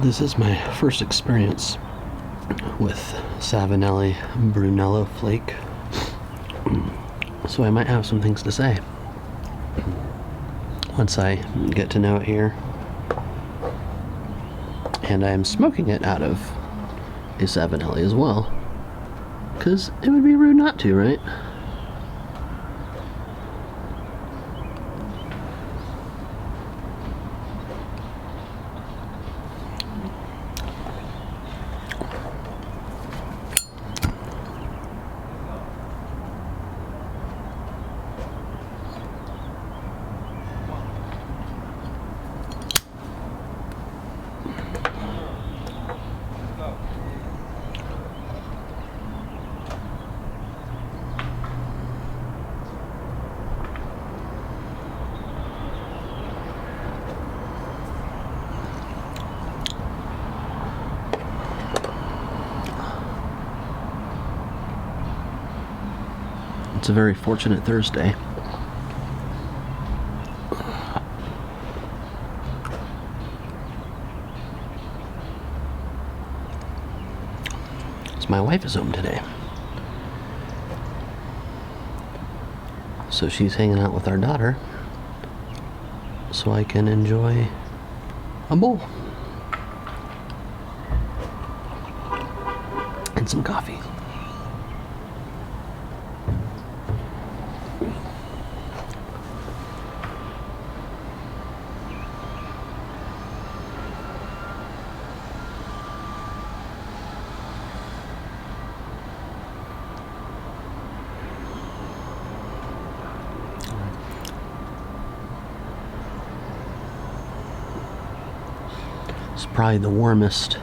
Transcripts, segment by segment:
This is my first experience with Savinelli Brunello Flake, so I might have some things to say once I get to know it here. And I am smoking it out of a Savinelli as well, because it would be rude not to, right? It's a very fortunate Thursday. So my wife is home today, so she's hanging out with our daughter, so I can enjoy a bowl and some coffee. It's probably the warmest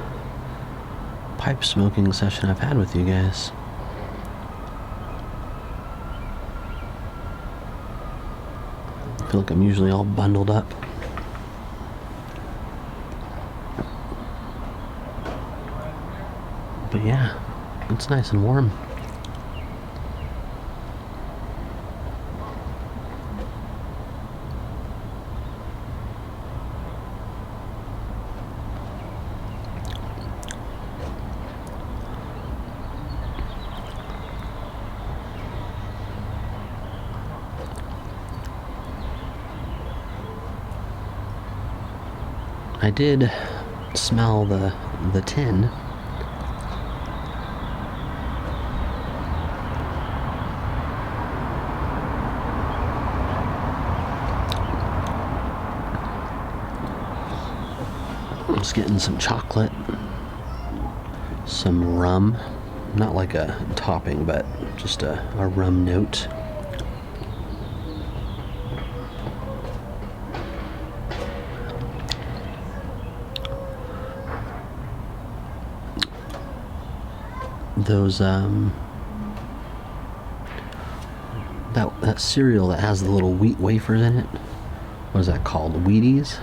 pipe smoking session I've had with you guys. I feel like I'm usually all bundled up. But yeah, it's nice and warm. I did smell the tin. I'm just getting some chocolate, some rum, not like a topping, but just a rum note. Those that cereal that has the little wheat wafers in it, what is that called? Wheaties?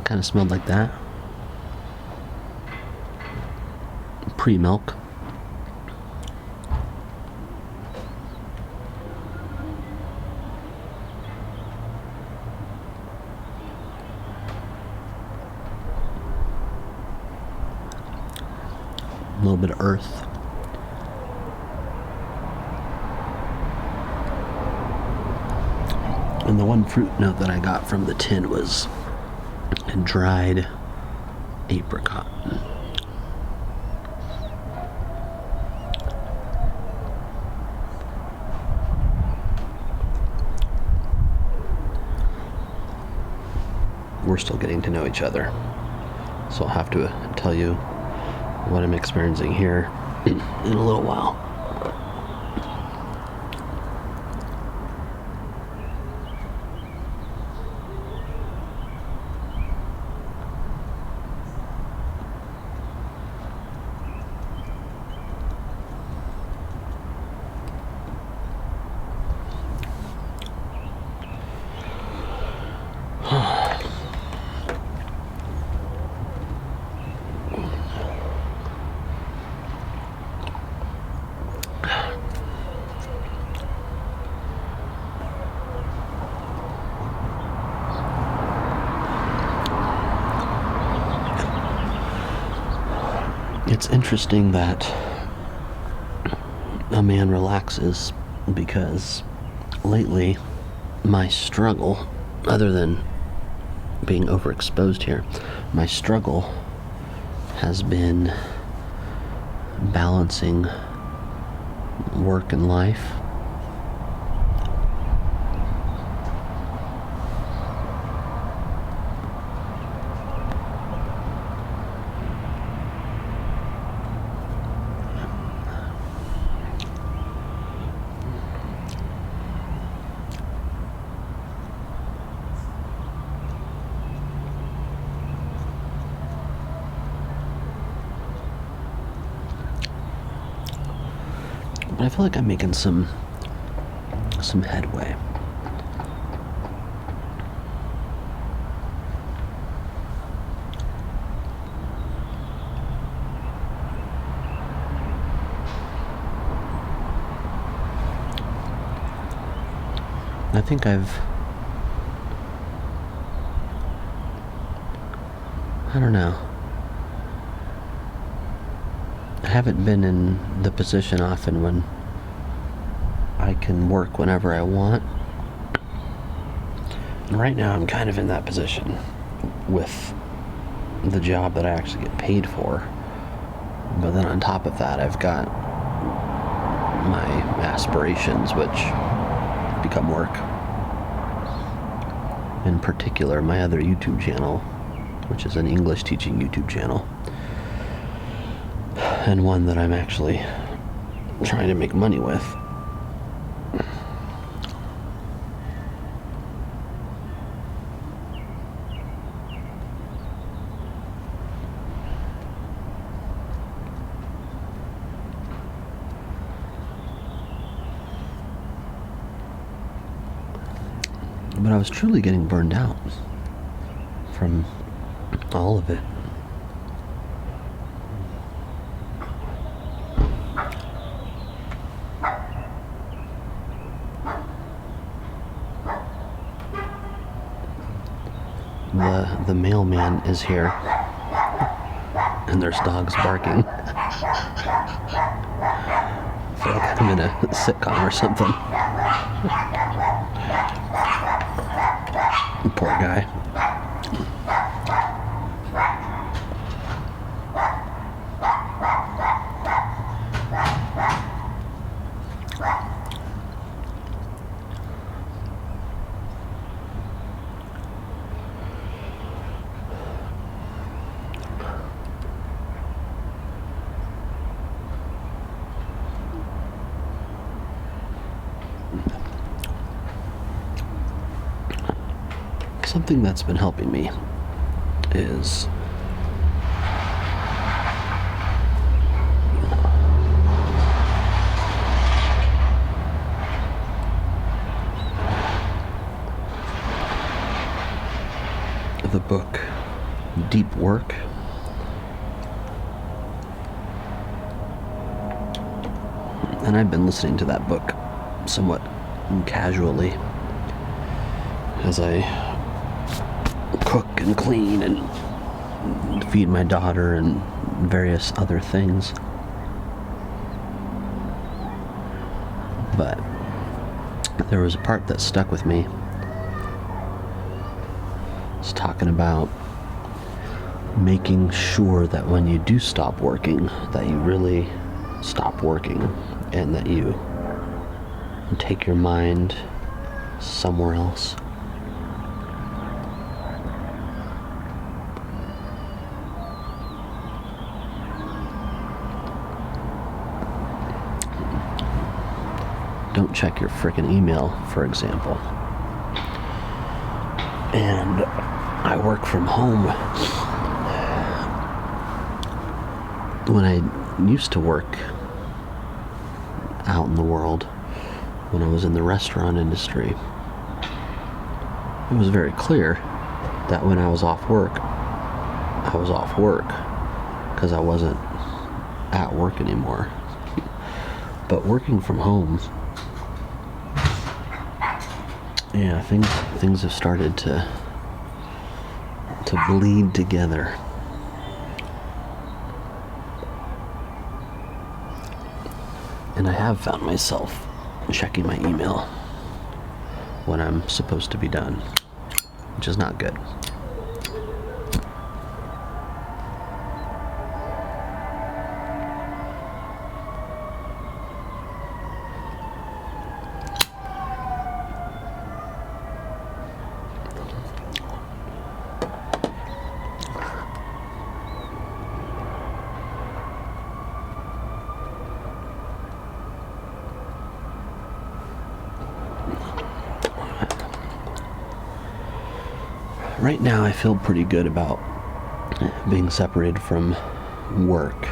Kind of smelled like that. Pre-milk. A little bit of earth. And the one fruit note that I got from the tin was a dried apricot. We're still getting to know each other, so I'll have to tell you what I'm experiencing here in a little while. It's interesting that a man relaxes, because lately my struggle, other than being overexposed here, my struggle has been balancing work and life. But I feel like I'm making some headway. I think I don't know. I haven't been in the position often when I can work whenever I want. And right now I'm kind of in that position with the job that I actually get paid for. But then on top of that, I've got my aspirations, which become work. In particular, my other YouTube channel, which is an English teaching YouTube channel, and one that I'm actually trying to make money with. But I was truly getting burned out from all of it. The mailman is here, and there's dogs barking. I feel like I'm in a sitcom or something. Poor guy. Something that's been helping me is the book Deep Work. And I've been listening to that book somewhat casually as I cook and clean and feed my daughter and various other things. But there was a part that stuck with me. It's talking about making sure that when you do stop working, that you really stop working, and that you take your mind somewhere else. Don't check your frickin' email, for example. And I work from home. When I used to work out in the world, when I was in the restaurant industry, it was very clear that when I was off work, I was off work because I wasn't at work anymore. But working from home, yeah, things have started to bleed together. And I have found myself checking my email when I'm supposed to be done, which is not good. Right now I feel pretty good about being separated from work.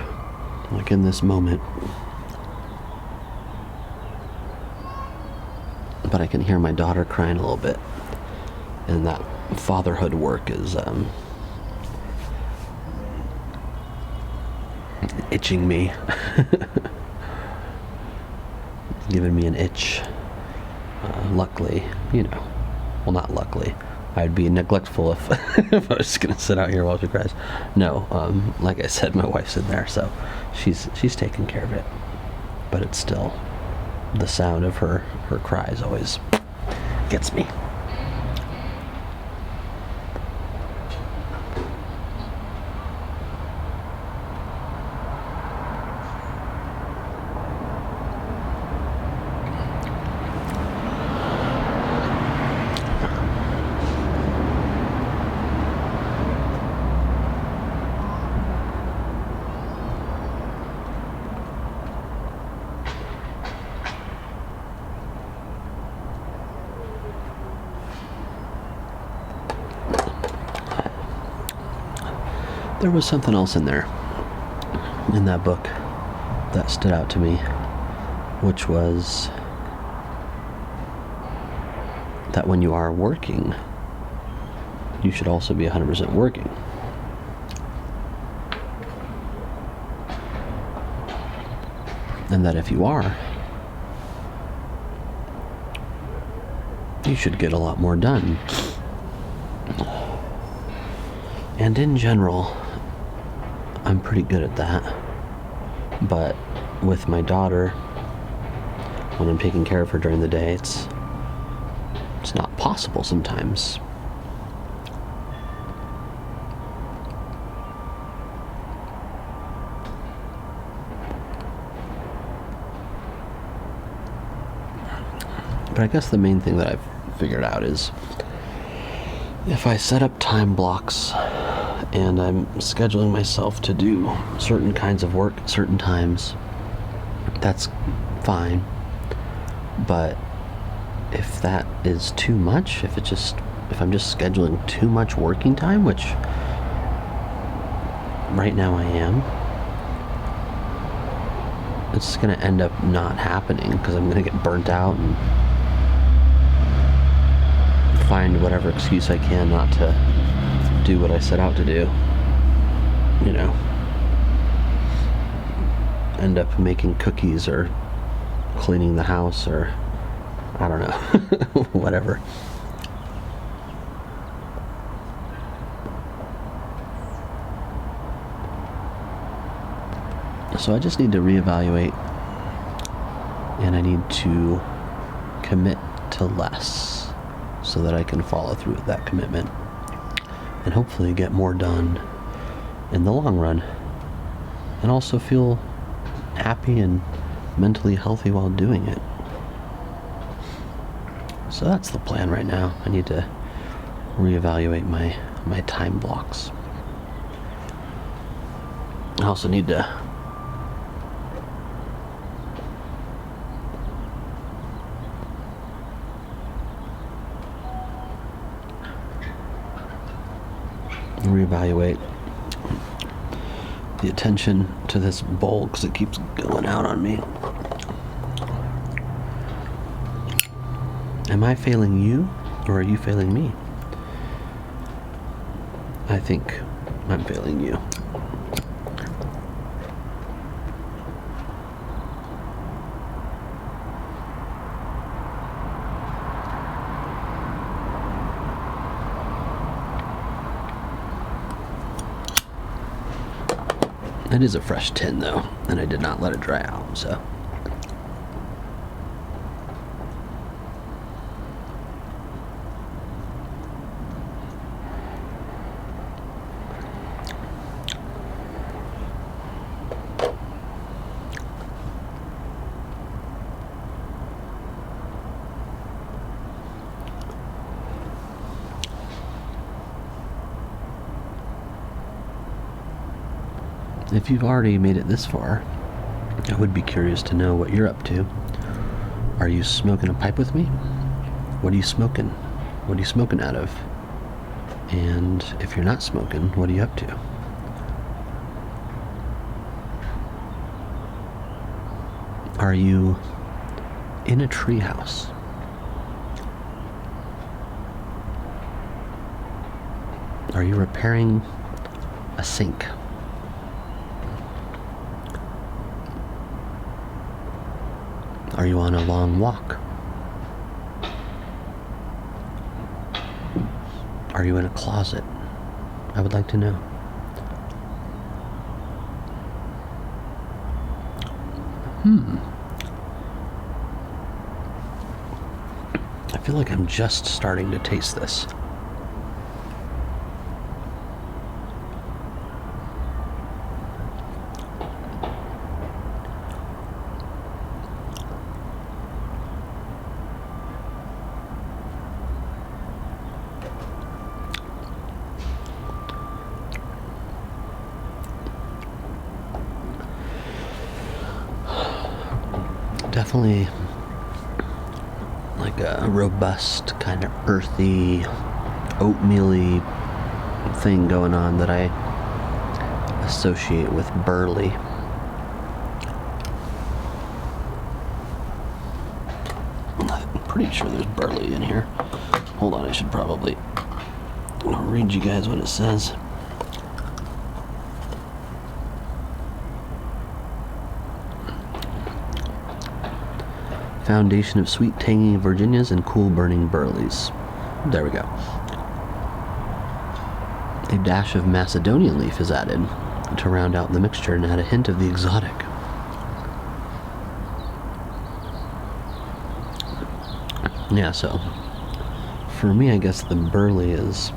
Like in this moment. But I can hear my daughter crying a little bit. And that fatherhood work is itching me. Giving me an itch. Luckily, well, not luckily. I'd be neglectful if if I was just gonna sit out here while she cries. No, like I said, my wife's in there, so she's taking care of it. But it's still, the sound of her cries always gets me. There was something else in there, in that book, that stood out to me, which was that when you are working, you should also be 100% working. And that if you are, you should get a lot more done. And in general, I'm pretty good at that. But with my daughter, when I'm taking care of her during the day, it's not possible sometimes. But I guess the main thing that I've figured out is if I set up time blocks and I'm scheduling myself to do certain kinds of work at certain times, that's fine. But if that is too much, if I'm just scheduling too much working time, which right now I am, it's going to end up not happening because I'm going to get burnt out and find whatever excuse I can not to do what I set out to do. End up making cookies or cleaning the house or I don't know, whatever. So I just need to reevaluate, and I need to commit to less so that I can follow through with that commitment and hopefully get more done in the long run and also feel happy and mentally healthy while doing it. So that's the plan right now. I need to reevaluate my time blocks. I also need to reevaluate the attention to this bowl because it keeps going out on me. Am I failing you or are you failing me? I think I'm failing you. It is a fresh tin though, and I did not let it dry out, so if you've already made it this far, I would be curious to know what you're up to. Are you smoking a pipe with me? What are you smoking? What are you smoking out of? And if you're not smoking, what are you up to? Are you in a treehouse? Are you repairing a sink? Are you on a long walk? Are you in a closet? I would like to know. I feel like I'm just starting to taste this. Definitely like a robust, kind of earthy, oatmeal-y thing going on that I associate with burley. I'm pretty sure there's burley in here. Hold on, I should probably read you guys what it says. Foundation of sweet tangy Virginias and cool burning burleys. There we go. A dash of Macedonian leaf is added to round out the mixture and add a hint of the exotic. Yeah, so for me, I guess the burley is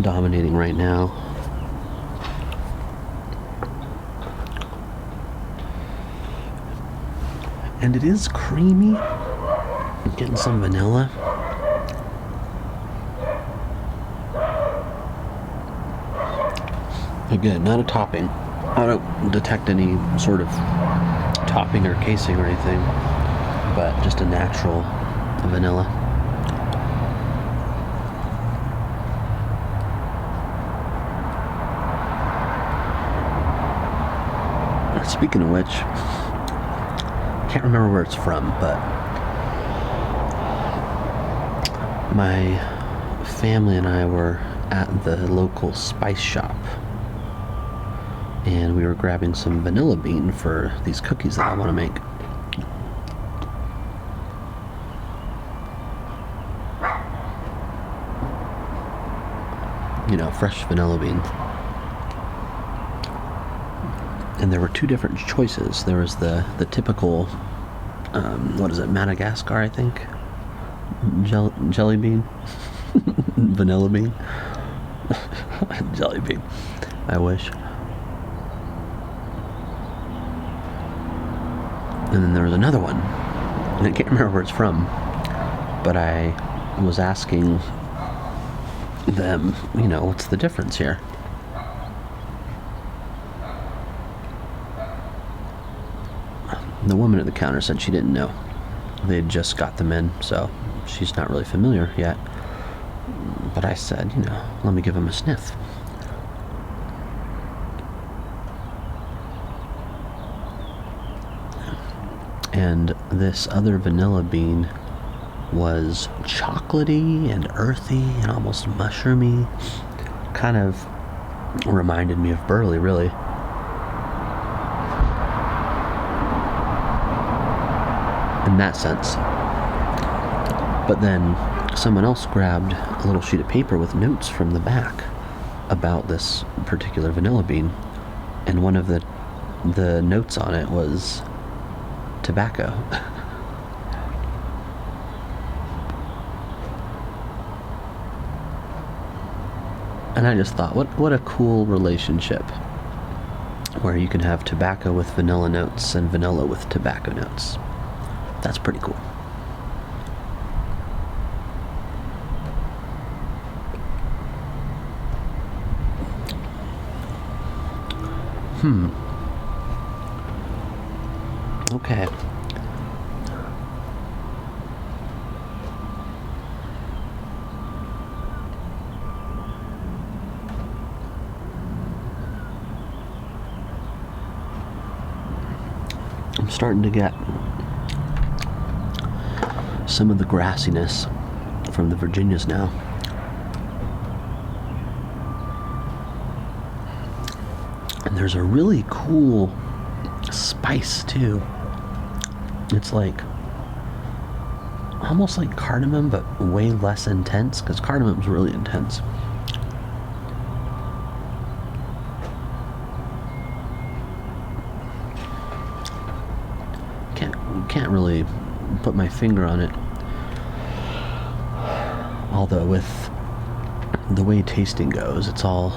dominating right now. And it is creamy. I'm getting some vanilla. Again, not a topping. I don't detect any sort of topping or casing or anything, but just a natural vanilla. Speaking of which, can't remember where it's from, but my family and I were at the local spice shop and we were grabbing some vanilla bean for these cookies that I want to make. You know, fresh vanilla bean. And there were two different choices. There was the typical, what is it, Madagascar, I think? Jelly bean? Vanilla bean? Jelly bean. I wish. And then there was another one. And I can't remember where it's from. But I was asking them, you know, what's the difference here? The woman at the counter said she didn't know. They had just got them in, so she's not really familiar yet. But I said, you know, let me give them a sniff. And this other vanilla bean was chocolatey and earthy and almost mushroomy. Kind of reminded me of burley, really. In that sense. But then someone else grabbed a little sheet of paper with notes from the back about this particular vanilla bean, and one of the notes on it was tobacco. And I just thought, what a cool relationship where you can have tobacco with vanilla notes and vanilla with tobacco notes. That's pretty cool. Okay. I'm starting to get some of the grassiness from the Virginias now. And there's a really cool spice too. It's like almost like cardamom, but way less intense, because cardamom's really intense. Can't really put my finger on it. Although with the way tasting goes, it's all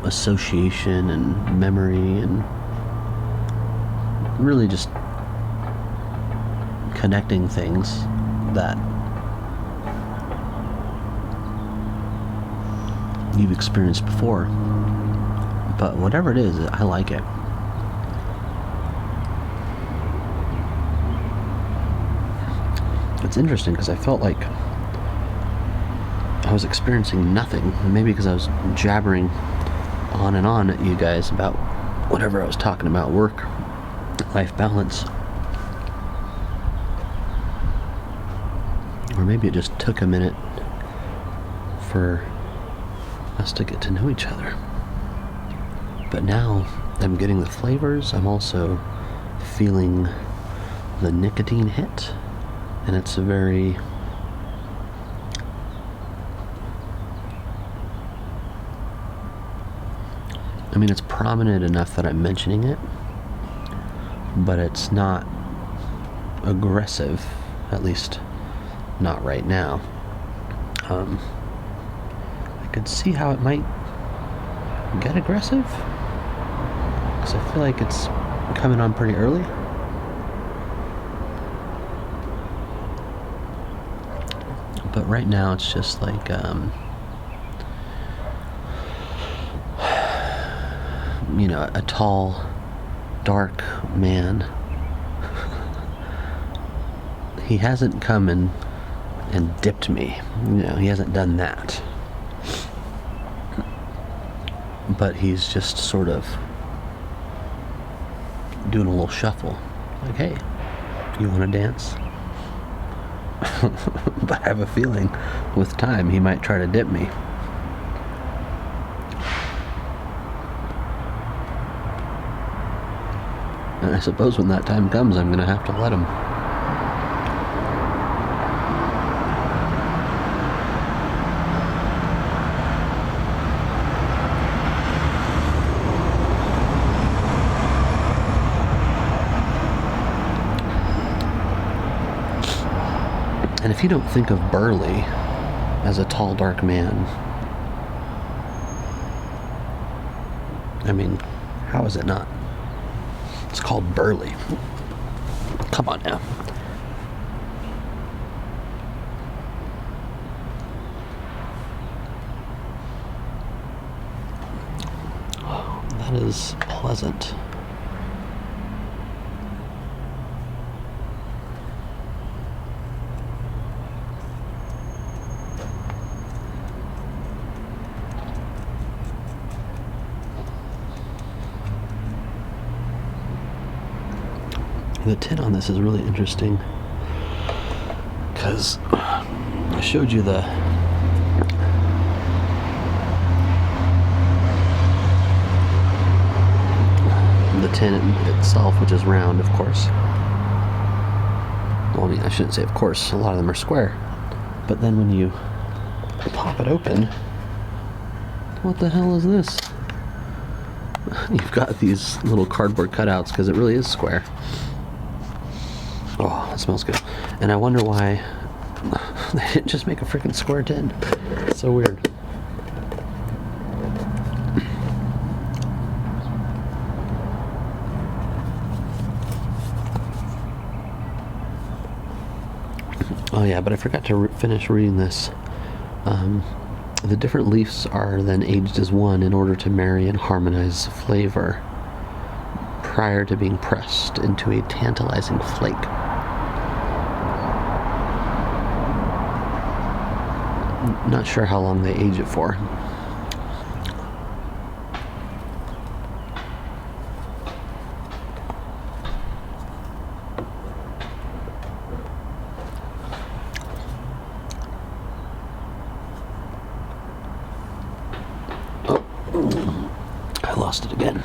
association and memory and really just connecting things that you've experienced before. But whatever it is, I like it. It's interesting because I felt like I was experiencing nothing. Maybe because I was jabbering on and on at you guys about whatever I was talking about, work, life balance. Or maybe it just took a minute for us to get to know each other. But now I'm getting the flavors. I'm also feeling the nicotine hit. And it's a very it's prominent enough that I'm mentioning it, but it's not aggressive, at least not right now. I could see how it might get aggressive, because I feel like it's coming on pretty early. But right now it's just like a tall, dark man. He hasn't come and dipped me. He hasn't done that. But he's just sort of doing a little shuffle. Like, hey, you want to dance? But I have a feeling with time he might try to dip me. And I suppose when that time comes, I'm going to have to let him. And if you don't think of Burley as a tall, dark man, how is it not? It's called Burley. Come on now. Oh, that is pleasant. The tin on this is really interesting because I showed you the tin itself, which is round, of course. Well, I shouldn't say of course, a lot of them are square. But then when you pop it open, what the hell is this? You've got these little cardboard cutouts because it really is square. Oh, it smells good. And I wonder why they didn't just make a freaking square tin. It's so weird. Oh yeah, but I forgot to finish reading this. The different leaves are then aged as one in order to marry and harmonize flavor. prior to being pressed into a tantalizing flake. Not sure how long they age it for. Oh, I lost it again.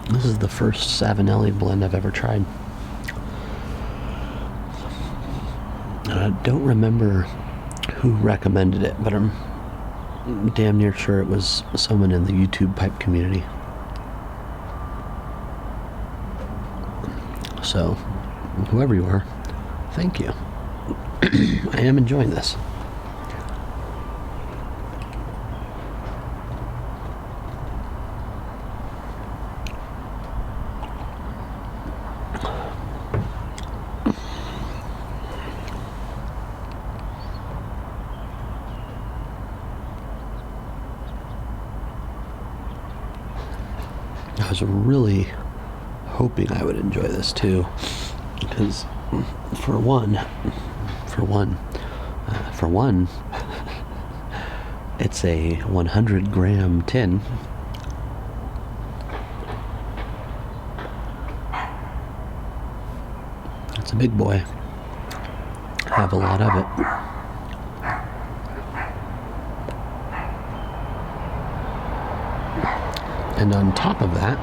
This is the first Savinelli blend I've ever tried. I don't remember who recommended it, but I'm damn near sure it was someone in the YouTube pipe community. So, whoever you are, thank you. I am enjoying this. I was really hoping I would enjoy this too, because for one, it's a 100-gram tin. It's a big boy. I have a lot of it. And on top of that,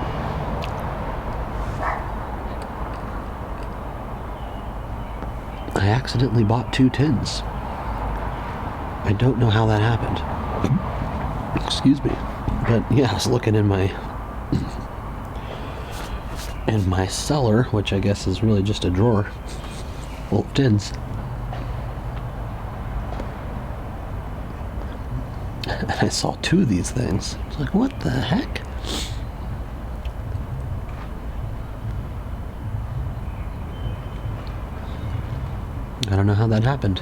I accidentally bought 2 tins. I don't know how that happened. Excuse me. But yeah, I was looking in my cellar, which I guess is really just a drawer full of tins. And I saw 2 of these things. I was like, what the heck? I don't know how that happened.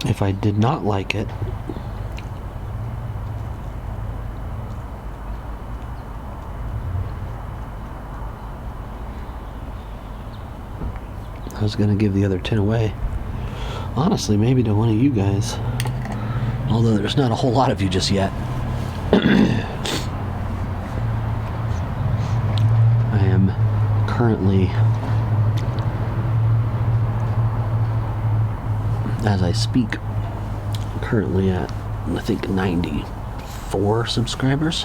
If I did not like it, I was going to give the other 10 away. Honestly, maybe to one of you guys. Although there's not a whole lot of you just yet. I am currently, as I speak, currently at, I think, 94 subscribers.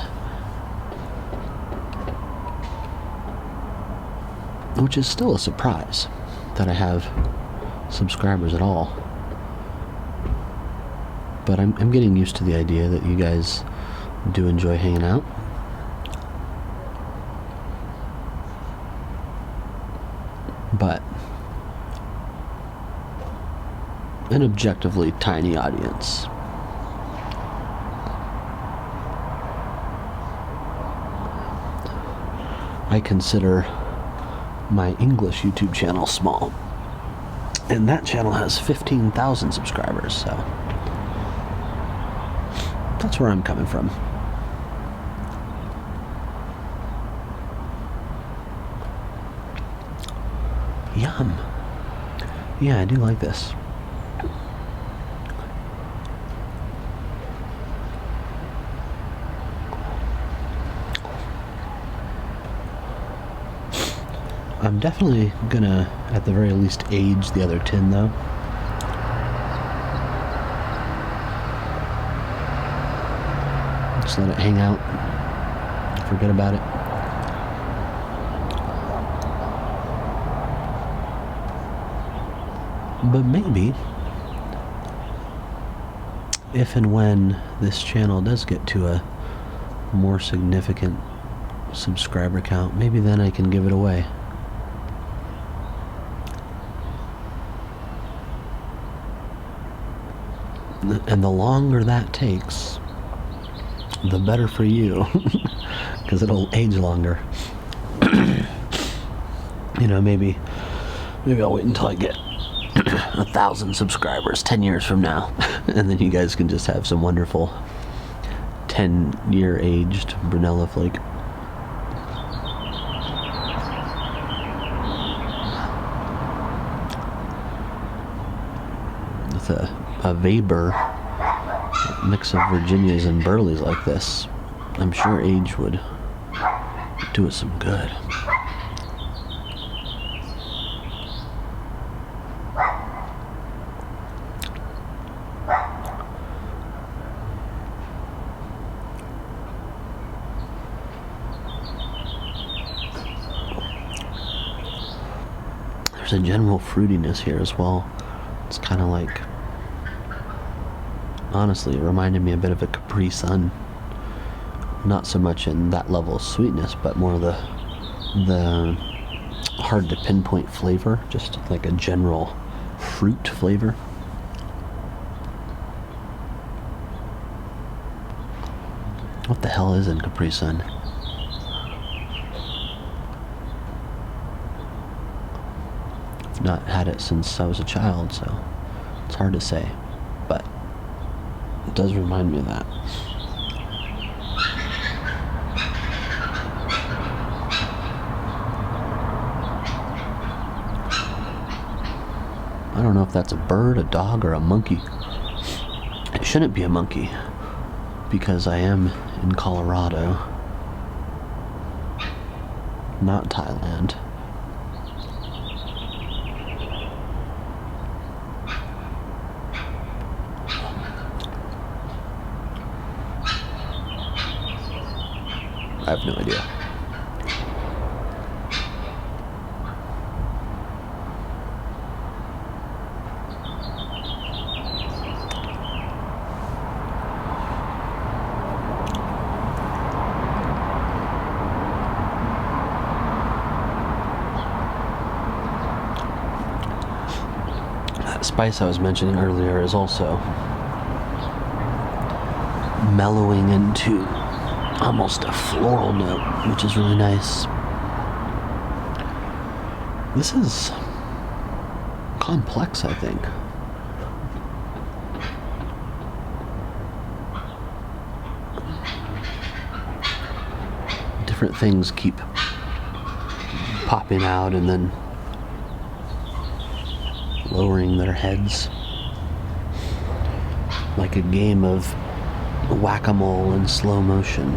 Which is still a surprise that I have subscribers at all. But I'm getting used to the idea that you guys do enjoy hanging out. But an objectively tiny audience. I consider my English YouTube channel small. And that channel has 15,000 subscribers, so that's where I'm coming from. Yum. Yeah, I do like this. I'm definitely gonna, at the very least, age the other tin, though. Just let it hang out. Forget about it. But maybe, if and when this channel does get to a more significant subscriber count, maybe then I can give it away. And the longer that takes, the better for you, because it'll age longer. You know, maybe I'll wait until I get 1,000 subscribers 10 years from now, and then you guys can just have some wonderful 10-year aged Brunella flake. With a Weber mix of Virginias and Burleys like this, I'm sure age would do it some good. There's a general fruitiness here as well. It's kind of like, honestly, it reminded me a bit of a Capri Sun. Not so much in that level of sweetness, but more the hard to pinpoint flavor, just like a general fruit flavor. What the hell is in Capri Sun? I've not had it since I was a child, so it's hard to say, but it does remind me of that. I don't know if that's a bird, a dog, or a monkey. It shouldn't be a monkey, because I am in Colorado, not Thailand. I have no idea. That spice I was mentioning earlier is also mellowing into almost a floral note, which is really nice. This is complex, I think. Different things keep popping out and then lowering their heads, like a game of whack-a-mole in slow motion.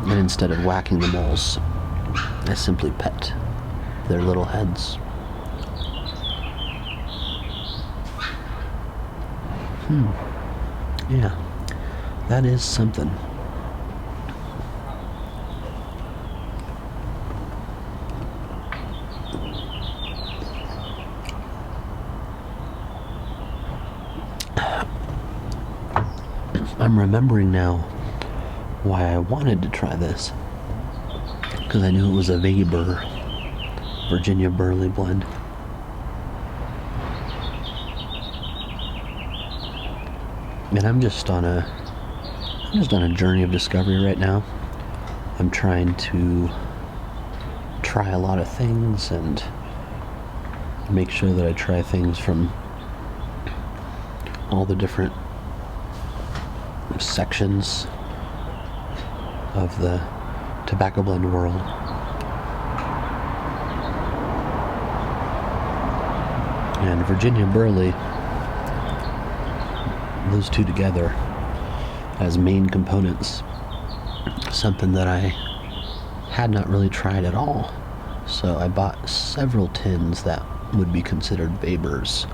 And instead of whacking the moles, I simply pet their little heads. Yeah, that is something. I'm remembering now why I wanted to try this, because I knew it was a Weber Virginia Burley blend. And I'm just on a journey of discovery right now. I'm trying to try a lot of things and make sure that I try things from all the different sections of the tobacco blend world. And Virginia Burley, those two together as main components, something that I had not really tried at all. So I bought several tins that would be considered Webers,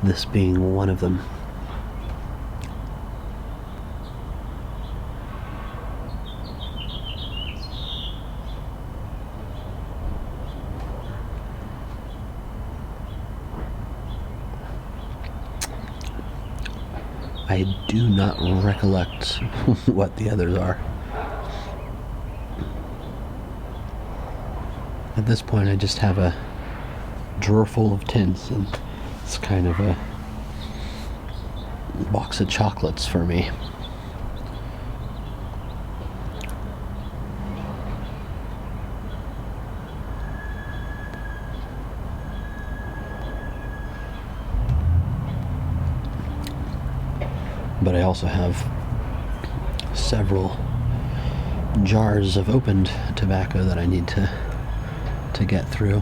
this being one of them. I do not recollect what the others are. At this point, I just have a drawer full of tints, and it's kind of a box of chocolates for me. But I also have several jars of opened tobacco that I need to get through.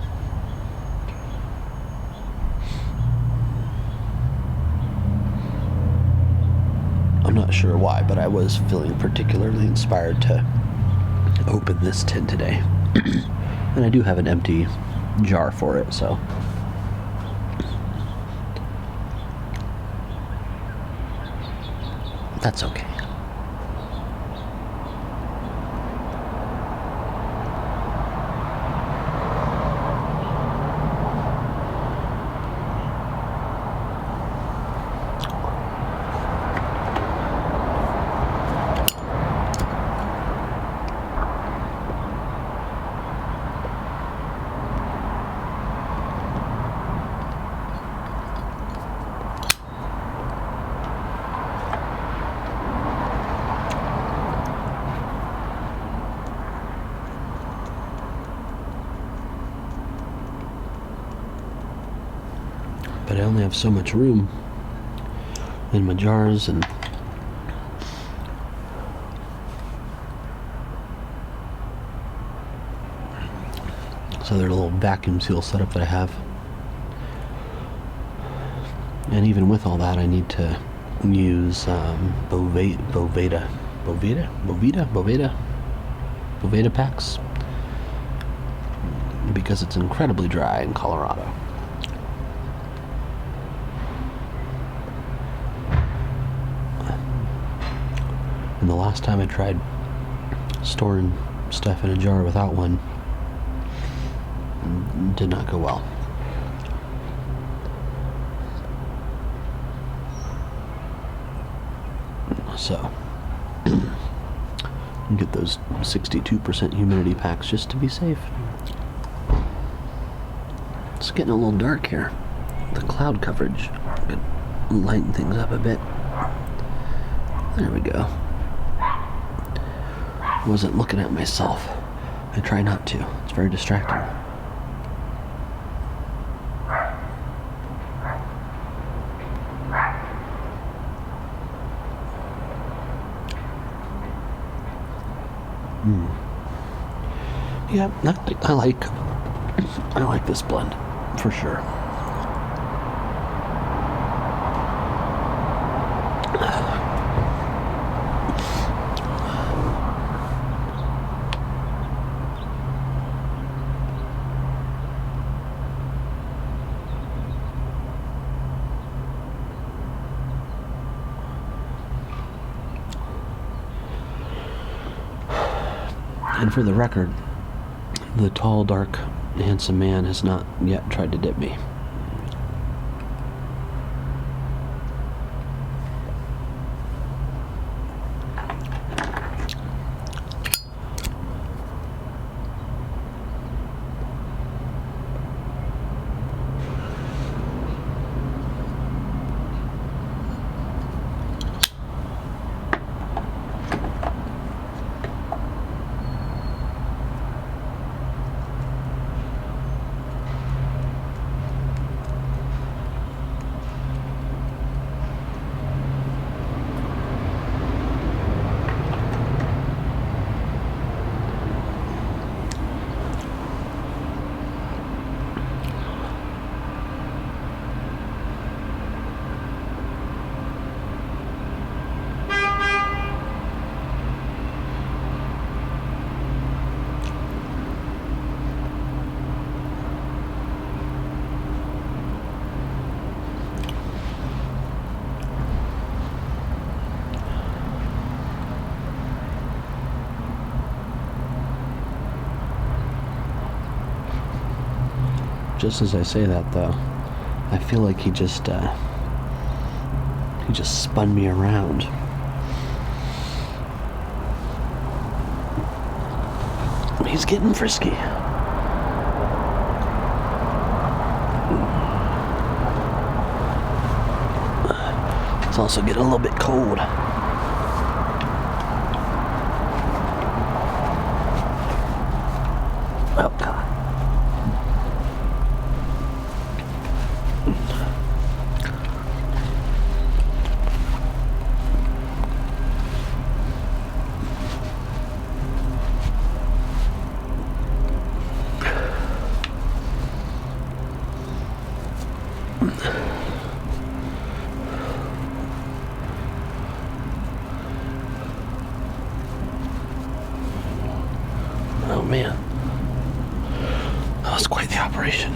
I'm not sure why, but I was feeling particularly inspired to open this tin today. And I do have an empty jar for it, so that's okay. But I only have so much room in my jars, and so there's a little vacuum seal setup that I have. And even with all that, I need to use Boveda packs, because it's incredibly dry in Colorado. And the last time I tried storing stuff in a jar without one, did not go well. So, get those 62% humidity packs just to be safe. It's getting a little dark here. The cloud coverage could lighten things up a bit. There we go. Wasn't looking at myself. I try not to. It's very distracting. Yeah, I like this blend for sure. And for the record, the tall, dark, handsome man has not yet tried to dip me. Just as I say that, though, I feel like he He just spun me around. He's getting frisky. It's also getting a little bit cold. Oh, God. Oh, man. That was quite the operation.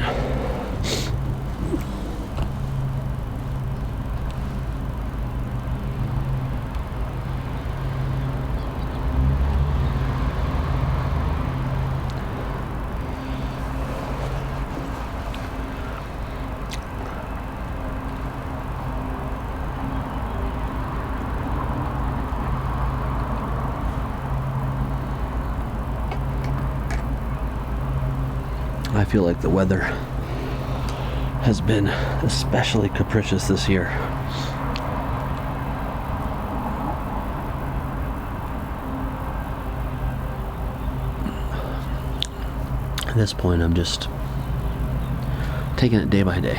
I feel like the weather has been especially capricious this year. At this point, I'm just taking it day by day.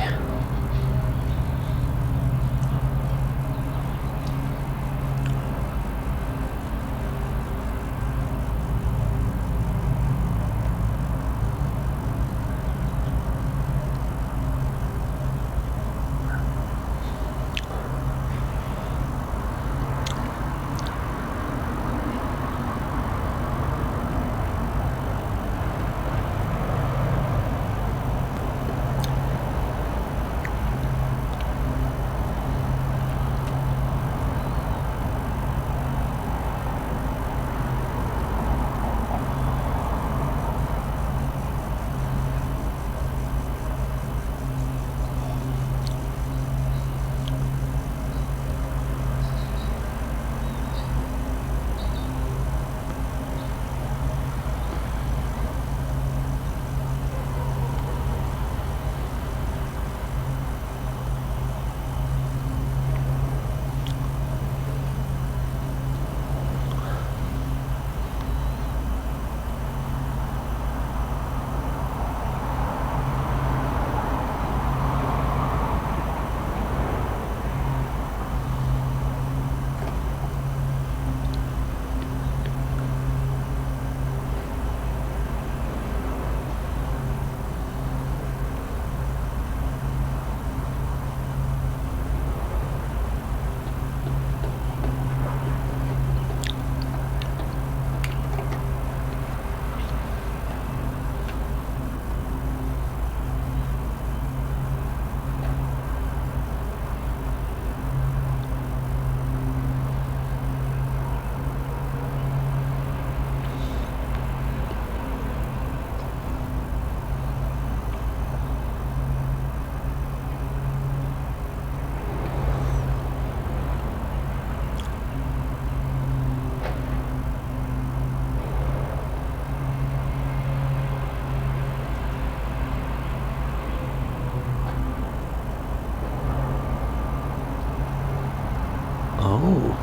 Oh.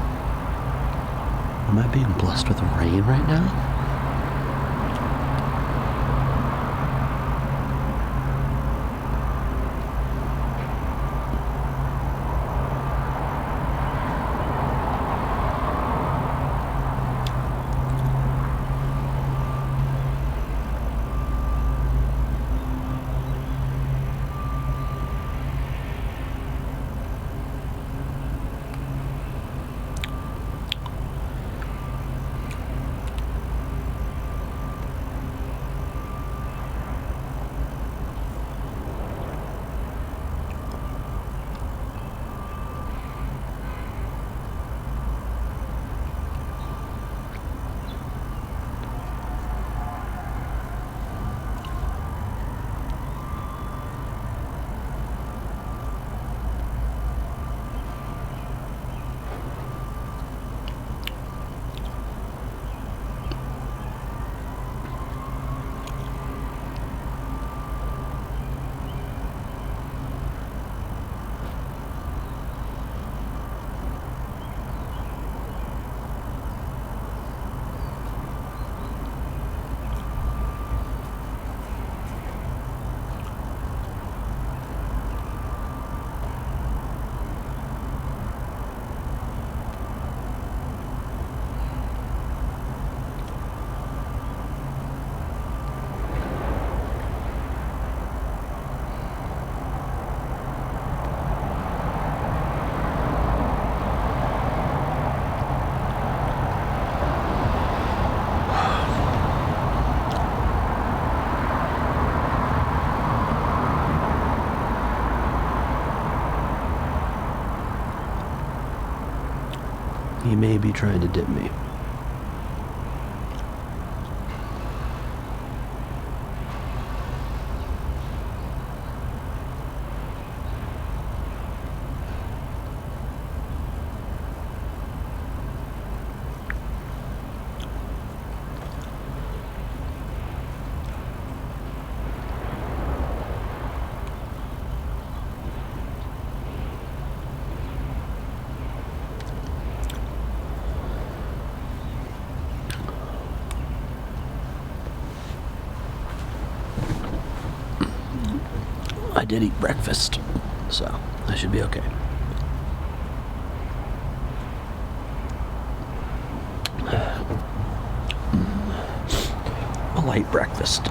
Am I being blessed with rain right now? He may be trying to dip me. I did eat breakfast, so I should be okay. A light breakfast.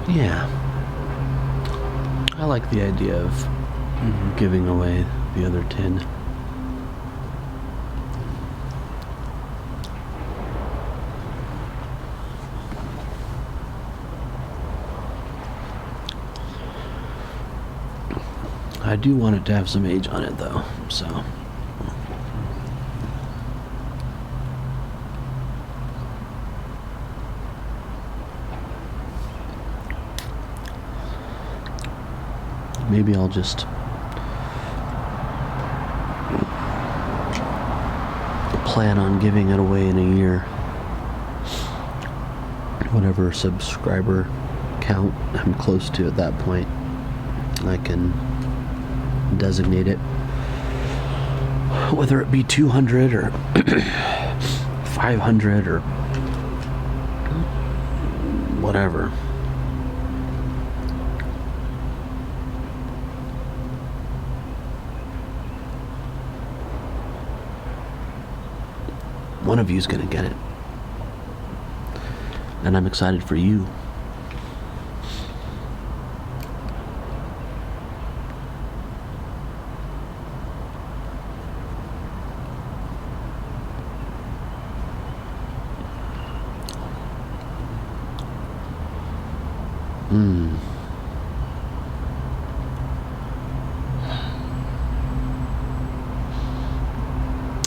Yeah. I like the idea of giving away the other 10. I do want it to have some age on it though, so. Maybe I'll just plan on giving it away in a year. Whatever subscriber count I'm close to at that point, I can designate it. Whether it be 200 or 500 or whatever. One of you's gonna get it. And I'm excited for you.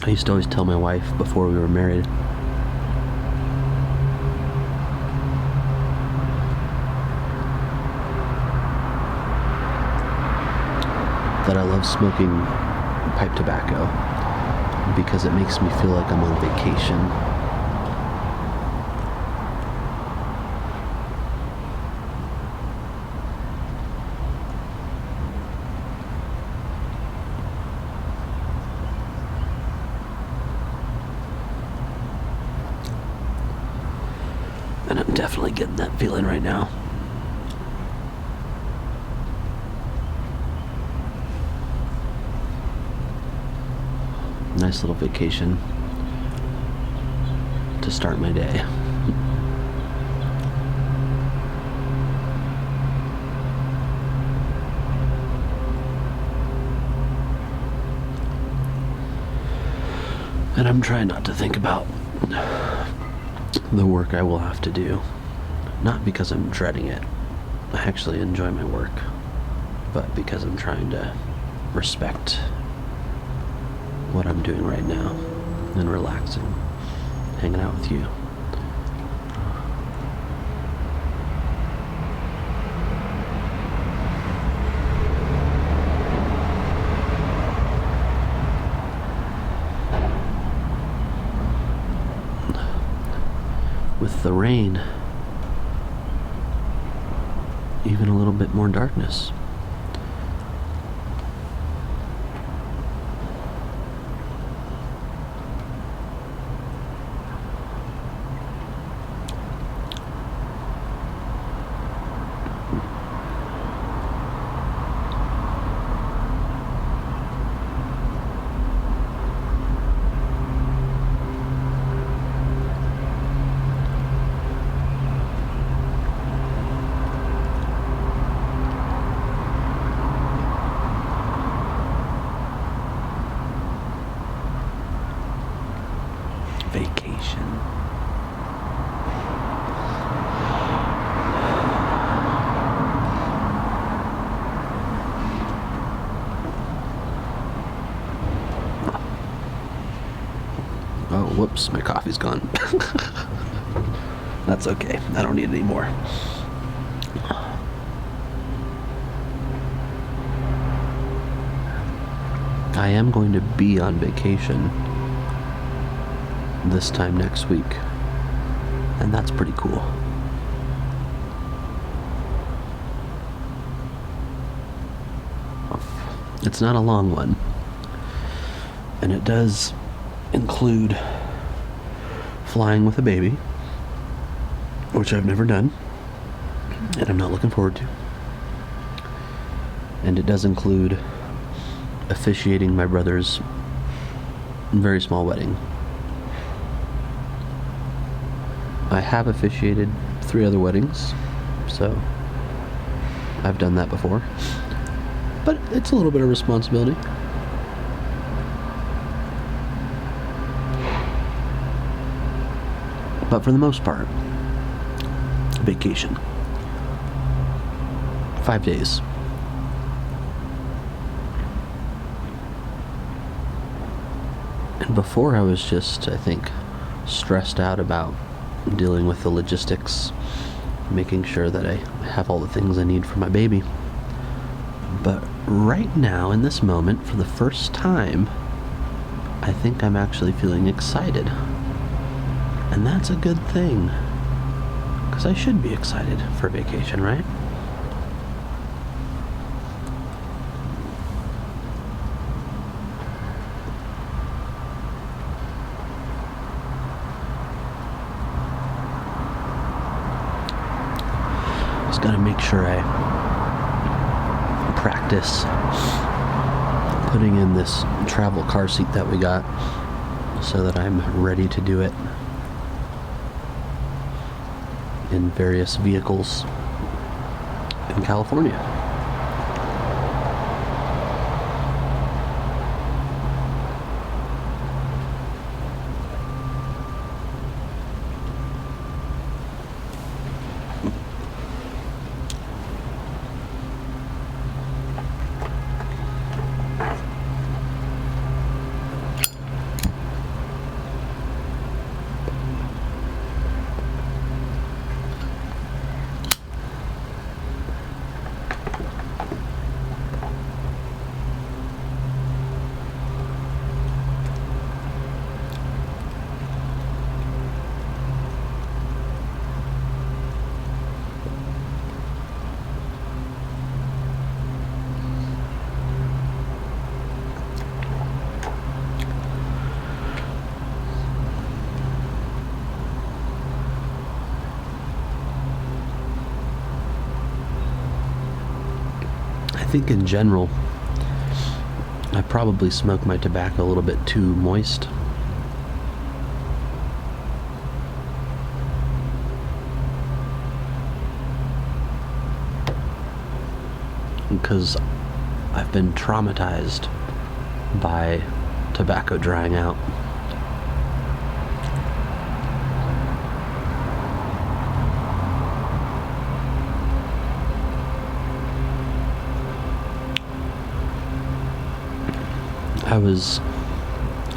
I used to always tell my wife before we were married that I love smoking pipe tobacco because it makes me feel like I'm on vacation. And I'm definitely getting that feeling right now. Nice little vacation to start my day. And I'm trying not to think about the work I will have to do. Not because I'm dreading it. I actually enjoy my work. But because I'm trying to respect what I'm doing right now and relaxing, hanging out with you. With the rain, even a little bit more darkness. Vacation. Oh, whoops, my coffee's gone. That's okay. I don't need it anymore. I am going to be on vacation this time next week, and that's pretty cool. It's not a long one, and it does include flying with a baby, which I've never done, and I'm not looking forward to. And it does include officiating my brother's very small wedding. I have officiated 3 other weddings, so I've done that before. But it's a little bit of responsibility. But for the most part, vacation. 5 days. And before I was just, I think, stressed out about dealing with the logistics, making sure that I have all the things I need for my baby. But right now, in this moment, for the first time, I think I'm actually feeling excited. And that's a good thing, because I should be excited for vacation, right? Just gotta make sure I practice putting in this travel car seat that we got so that I'm ready to do it in various vehicles in California. I think in general, I probably smoke my tobacco a little bit too moist. Because I've been traumatized by tobacco drying out. I was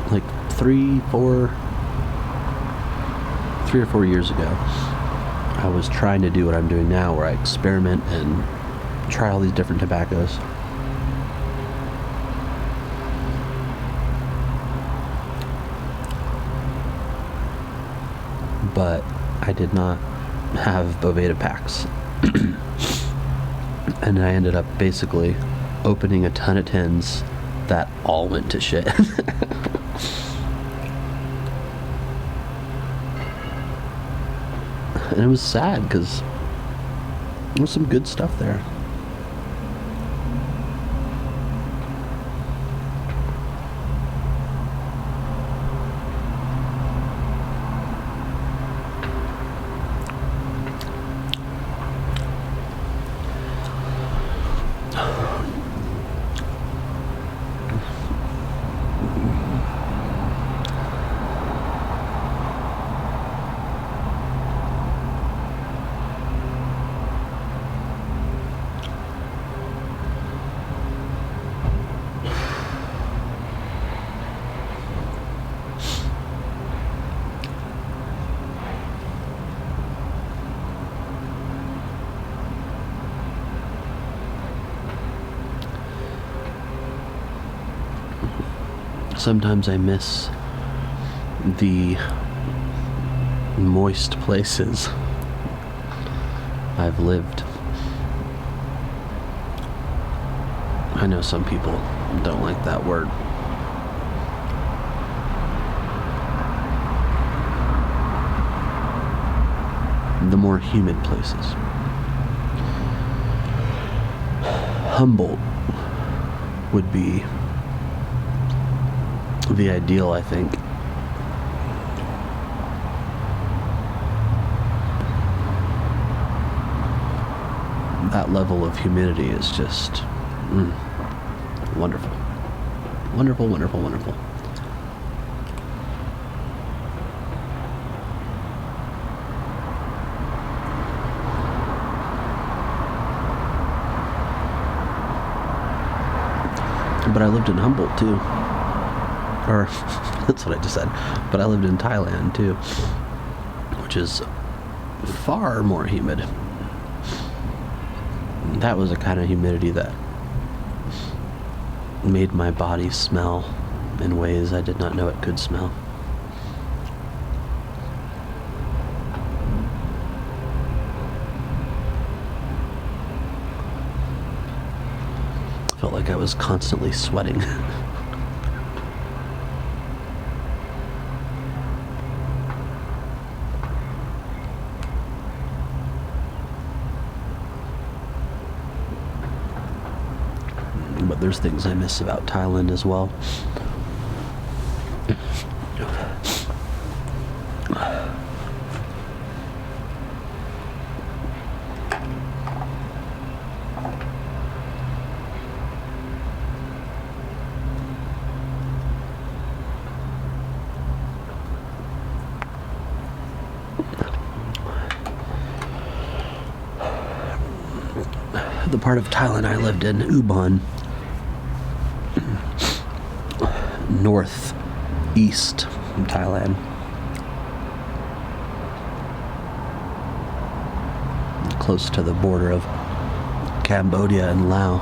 like 3 or 4 years ago, I was trying to do what I'm doing now, where I experiment and try all these different tobaccos. But I did not have Boveda packs. And I ended up basically opening a ton of tins that all went to shit. And it was sad because there was some good stuff there. Sometimes I miss the moist places I've lived. I know some people don't like that word. The more humid places. Humboldt would be the ideal, I think. That level of humidity is just wonderful. Wonderful, wonderful, wonderful. But I lived in Humboldt too. Or, that's what I just said. But I lived in Thailand too, which is far more humid. That was a kind of humidity that made my body smell in ways I did not know it could smell. Felt like I was constantly sweating. But there's things I miss about Thailand as well. The part of Thailand I lived in, Ubon, northeast in Thailand. Close to the border of Cambodia and Laos.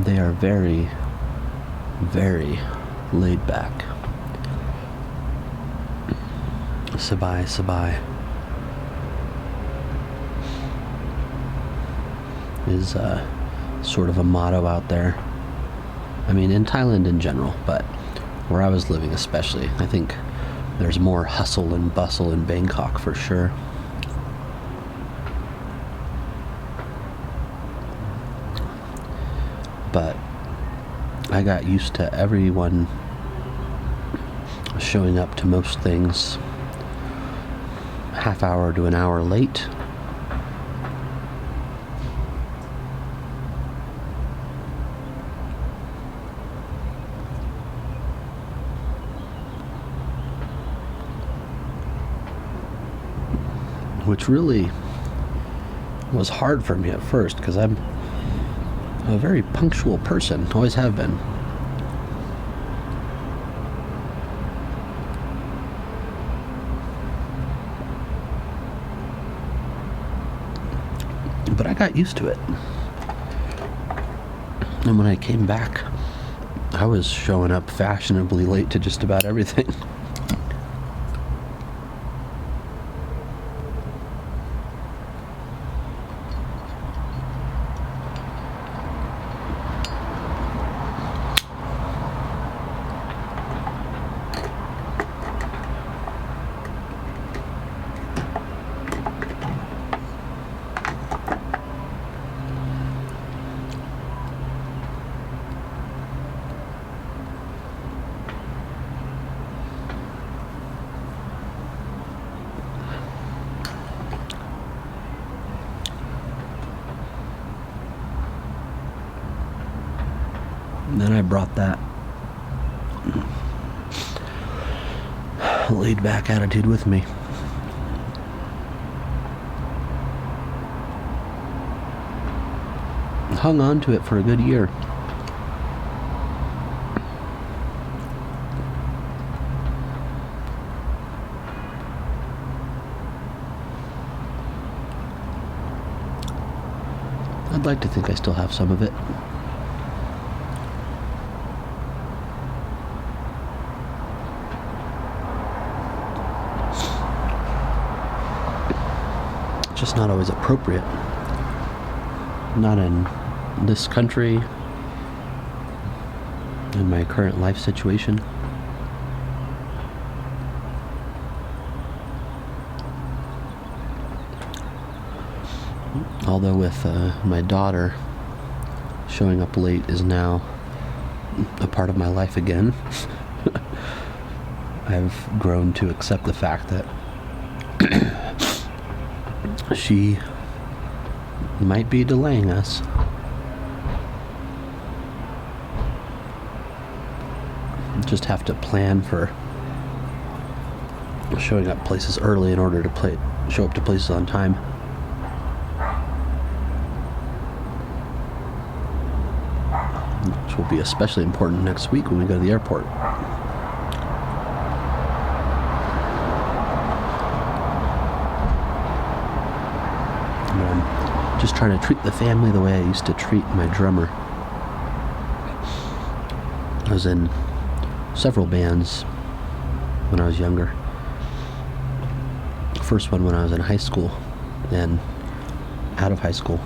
They are very, very laid back. Sabai, Sabai is sort of a motto out there. I mean, in Thailand in general, but where I was living especially, I think there's more hustle and bustle in Bangkok for sure. But I got used to everyone showing up to most things half hour to an hour late. Which really was hard for me at first because I'm a very punctual person, always have been. But I got used to it. And when I came back, I was showing up fashionably late to just about everything. I brought that laid back attitude with me. Hung on to it for a good year. I'd like to think I still have some of it. Just not always appropriate. Not in this country, in my current life situation. Although with my daughter, showing up late is now a part of my life again. I've grown to accept the fact that she might be delaying us. Just have to plan for showing up places early in order to show up to places on time. Which will be especially important next week when we go to the airport. I'm just trying to treat the family the way I used to treat my drummer. I was in several bands when I was younger. The first one when I was in high school and out of high school.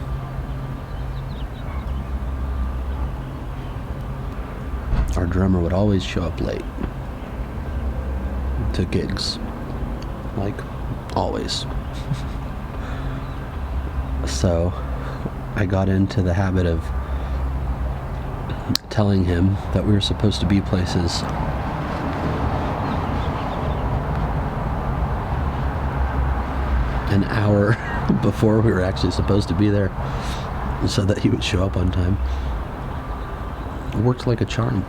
Our drummer would always show up late to gigs. Like, always. So, I got into the habit of telling him that we were supposed to be places an hour before we were actually supposed to be there, so that he would show up on time. It worked like a charm.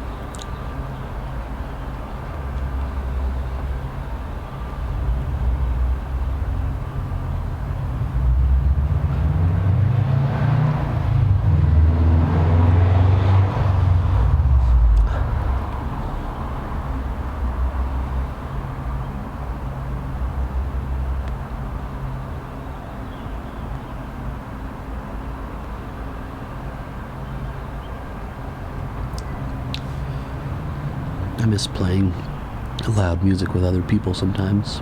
I miss playing loud music with other people sometimes.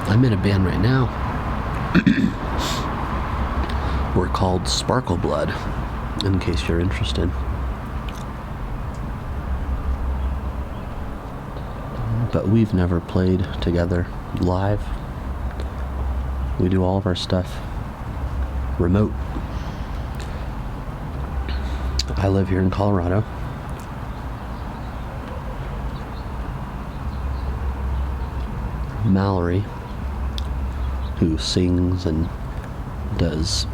I'm in a band right now. We're called Sparkle Blood, in case you're interested. But we've never played together live. We do all of our stuff remote. I live here in Colorado. Mallory, who sings and does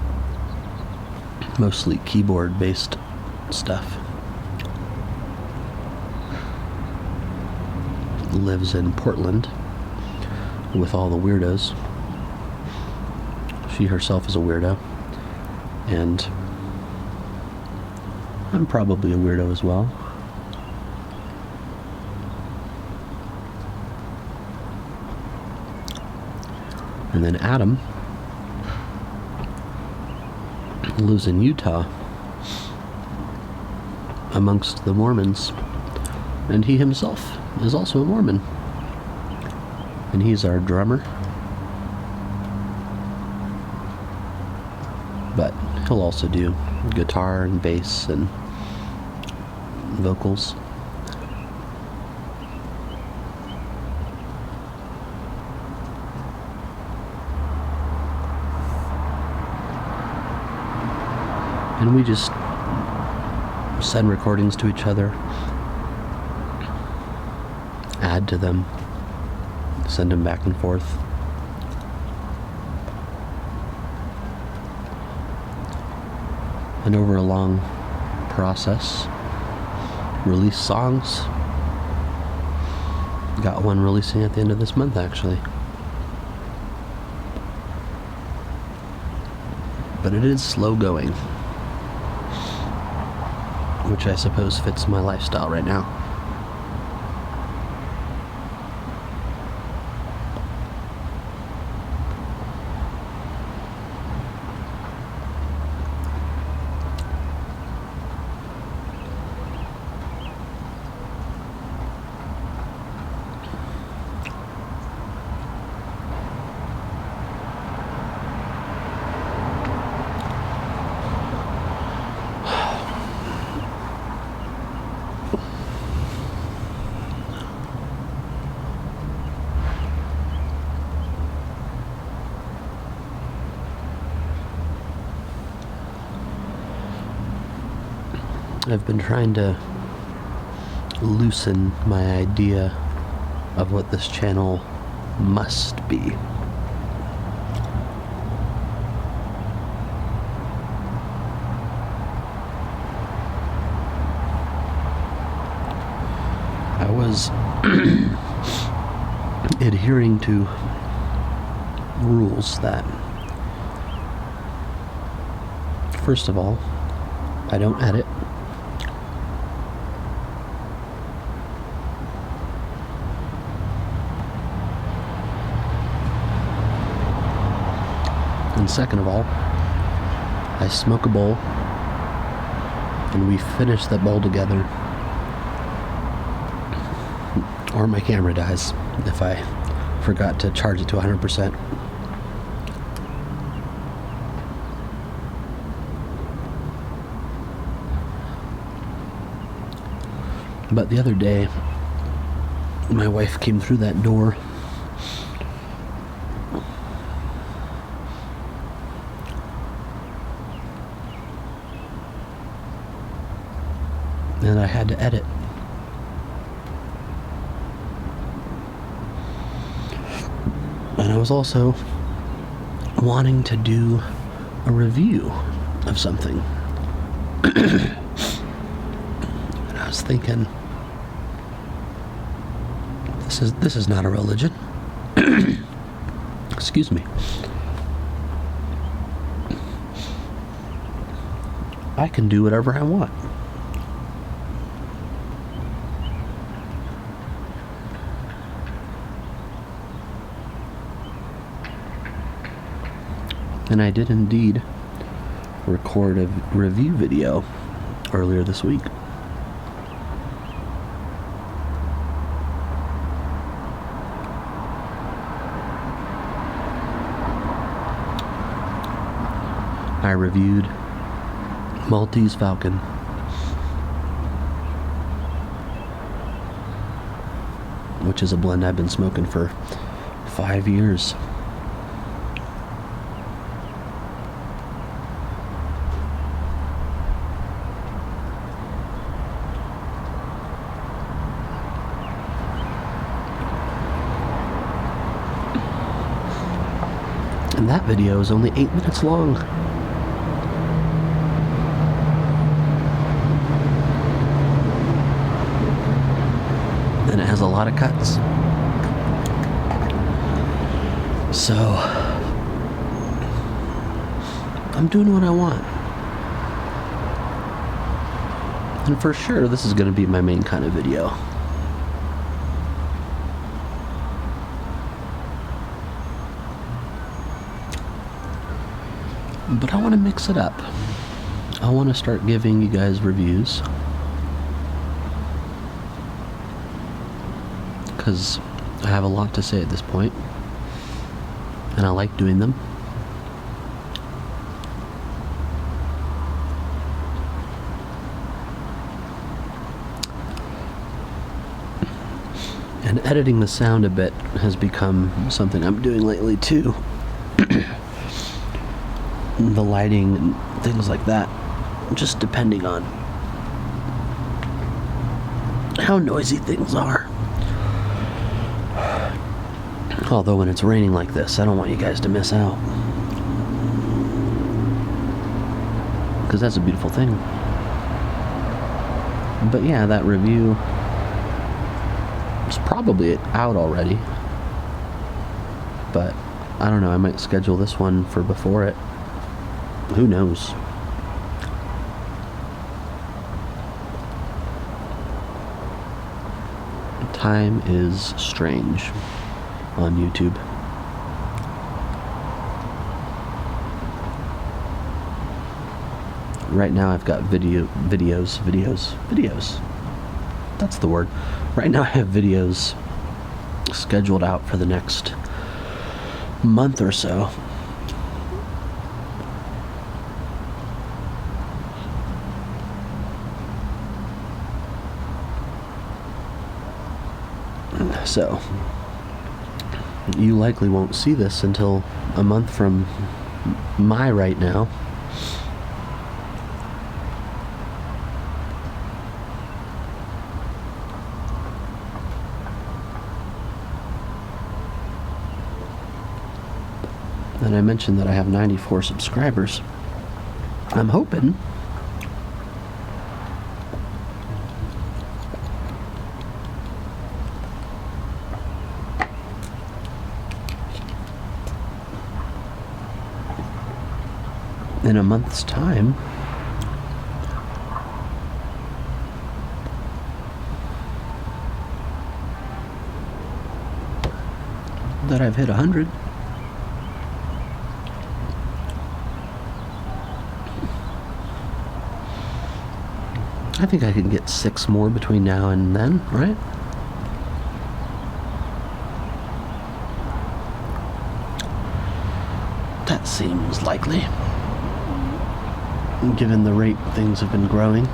mostly keyboard-based stuff, lives in Portland with all the weirdos. She herself is a weirdo, and I'm probably a weirdo as well. And then Adam lives in Utah amongst the Mormons, and he himself is also a Mormon, and he's our drummer, but he'll also do guitar and bass and vocals. And we just send recordings to each other, add to them, send them back and forth. And over a long process, release songs. Got one releasing at the end of this month, actually. But it is slow going, which I suppose fits my lifestyle right now. I've been trying to loosen my idea of what this channel must be. I was adhering to rules that, first of all, I don't edit. And second of all, I smoke a bowl and we finish that bowl together, or my camera dies if I forgot to charge it to 100%. But the other day, my wife came through that door and I had to edit. And I was also wanting to do a review of something. And I was thinking, this is not a religion. Excuse me. I can do whatever I want. And I did indeed record a review video earlier this week. I reviewed Maltese Falcon, which is a blend I've been smoking for 5 years. And that video is only 8 minutes long. And it has a lot of cuts. So, I'm doing what I want. And for sure, this is going to be my main kind of video. But I want to mix it up. I want to start giving you guys reviews, because I have a lot to say at this point, and I like doing them. And editing the sound a bit has become something I'm doing lately too. The lighting and things like that. just depending on how noisy things are. Although when it's raining like this, I don't want you guys to miss out, because that's a beautiful thing. But yeah, that review is probably out already, but I don't know, I might schedule this one for before it. Who knows? Time is strange on YouTube. Right now I've got videos. That's the word. Right now I have videos scheduled out for the next month or so. So, you likely won't see this until a month from my right now. And I mentioned that I have 94 subscribers. I'm hoping in a month's time that I've hit 100. I think I can get 6 more between now and then, right? That seems likely, given the rate things have been growing.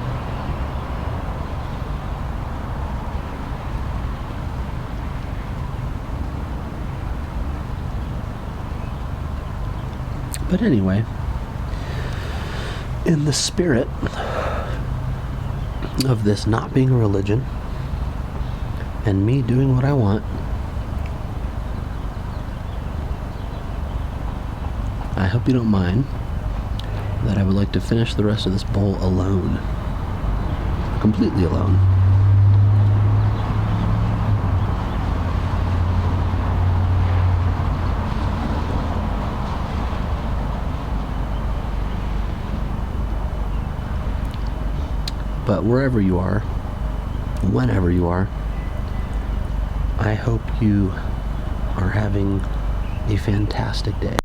But anyway, in the spirit of this not being a religion and me doing what I want, I hope you don't mind that I would like to finish the rest of this bowl alone. Completely alone. But wherever you are, whenever you are, I hope you are having a fantastic day.